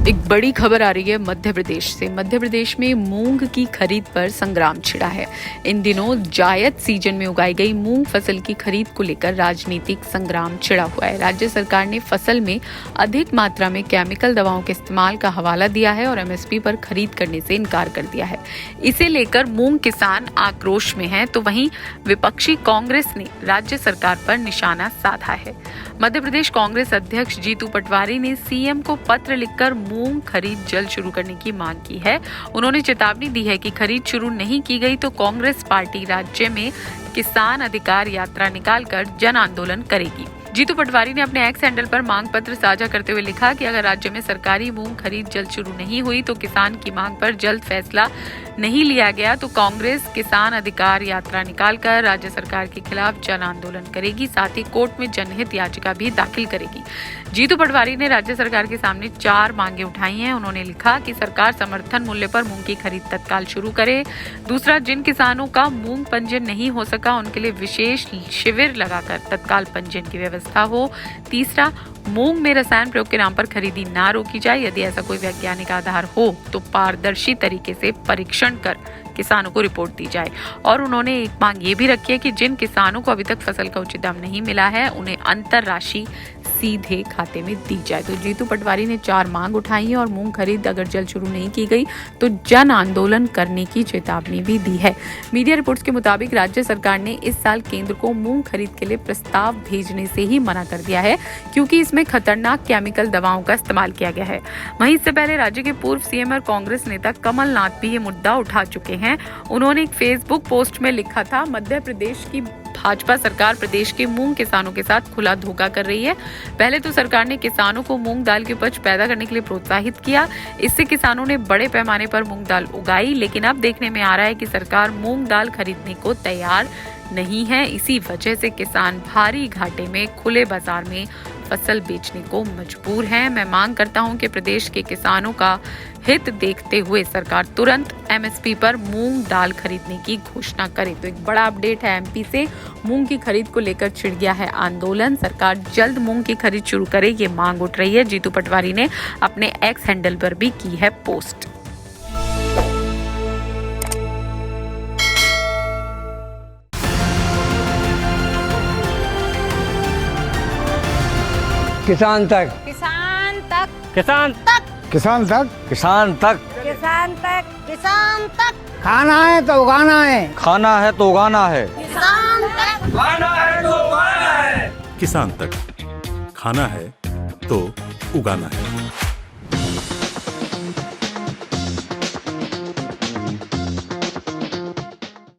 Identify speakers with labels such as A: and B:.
A: एक बड़ी खबर आ रही है मध्य प्रदेश से। मध्य प्रदेश में मूंग की खरीद पर संग्राम छिड़ा है। इन दिनों जायद सीजन में उगाई गई मूंग फसल की खरीद को लेकर राजनीतिक संग्राम छिड़ा हुआ है। राज्य सरकार ने फसल में अधिक मात्रा में केमिकल दवाओं के इस्तेमाल का हवाला दिया है और एमएसपी पर खरीद करने से इनकार कर दिया है। इसे लेकर मूंग किसान आक्रोश में हैं, तो वहीं विपक्षी कांग्रेस ने राज्य सरकार पर निशाना साधा है। मध्य प्रदेश कांग्रेस अध्यक्ष जीतू पटवारी ने सीएम को पत्र लिखकर मूंग खरीद जल्द शुरू करने की मांग की है। उन्होंने चेतावनी दी है कि खरीद शुरू नहीं की गई तो कांग्रेस पार्टी राज्य में किसान अधिकार यात्रा निकालकर जन आंदोलन करेगी। जीतू पटवारी ने अपने एक्स हैंडल पर मांग पत्र साझा करते हुए लिखा कि अगर राज्य में सरकारी मूंग खरीद जल्द शुरू नहीं हुई तो किसान की मांग पर जल्द फैसला नहीं लिया गया तो कांग्रेस किसान अधिकार यात्रा निकालकर राज्य सरकार के खिलाफ जन आंदोलन करेगी। साथ ही कोर्ट में जनहित याचिका भी दाखिल करेगी। जीतू पटवारी ने राज्य सरकार के सामने 4 मांगे उठाई हैं। उन्होंने लिखा कि सरकार समर्थन मूल्य पर मूंग की खरीद तत्काल शुरू करे। दूसरा, जिन किसानों का मूंग पंजीयन नहीं हो सका उनके लिए विशेष शिविर लगाकर तत्काल पंजीयन की व्यवस्था हो। तीसरा, मूंग में रसायन प्रयोग के नाम पर खरीदी ना रोकी जाए। यदि ऐसा कोई वैज्ञानिक आधार हो तो पारदर्शी तरीके से परीक्षण कर किसानों को रिपोर्ट दी जाए। और उन्होंने एक मांग ये भी रखी है कि जिन किसानों को अभी तक फसल का उचित दाम नहीं मिला है उन्हें अंतर राशि सीधे खाते में दी जाए। तो जीतू पटवारी ने 4 मांग उठाई है और मूंग खरीद अगर जल्द शुरू नहीं की गई तो जन आंदोलन करने की चेतावनी भी दी है। मीडिया रिपोर्ट्स के मुताबिक राज्य सरकार ने इस साल केंद्र को मूंग खरीद के लिए प्रस्ताव भेजने से ही मना कर दिया है क्योंकि इसमें खतरनाक केमिकल दवाओं का इस्तेमाल किया गया है। वहीं इससे पहले राज्य के पूर्व सीएम और कांग्रेस नेता कमलनाथ भी ये मुद्दा उठा चुके हैं। उन्होंने एक फेसबुक पोस्ट में लिखा था, मध्य प्रदेश की भाजपा सरकार प्रदेश के मूंग किसानों के साथ खुला धोखा कर रही है। पहले तो सरकार ने किसानों को मूंग दाल की उपज पैदा करने के लिए प्रोत्साहित किया। इससे किसानों ने बड़े पैमाने पर मूंग दाल उगाई, लेकिन अब देखने में आ रहा है कि सरकार मूंग दाल खरीदने को तैयार नहीं है। इसी वजह से किसान भारी घाटे में खुले बाजार में फसल बेचने को मजबूर हैं। मैं मांग करता हूं कि प्रदेश के किसानों का हित देखते हुए सरकार तुरंत एमएसपी पर मूंग दाल खरीदने की घोषणा करे। तो एक बड़ा अपडेट है एमपी से। मूंग की खरीद को लेकर छिड़ गया है आंदोलन। सरकार जल्द मूंग की खरीद शुरू करे, ये मांग उठ रही है। जीतू पटवारी ने अपने एक्स हैंडल पर भी की है पोस्ट।
B: किसान तक,
C: किसान तक,
B: किसान तक, किसान तक, किसान तक,
C: किसान तक, किसान तक।
B: खाना है तो उगाना है,
D: खाना है तो उगाना है,
C: किसान तक,
B: खाना है तो उगाना है।
E: किसान तक, खाना है तो उगाना है।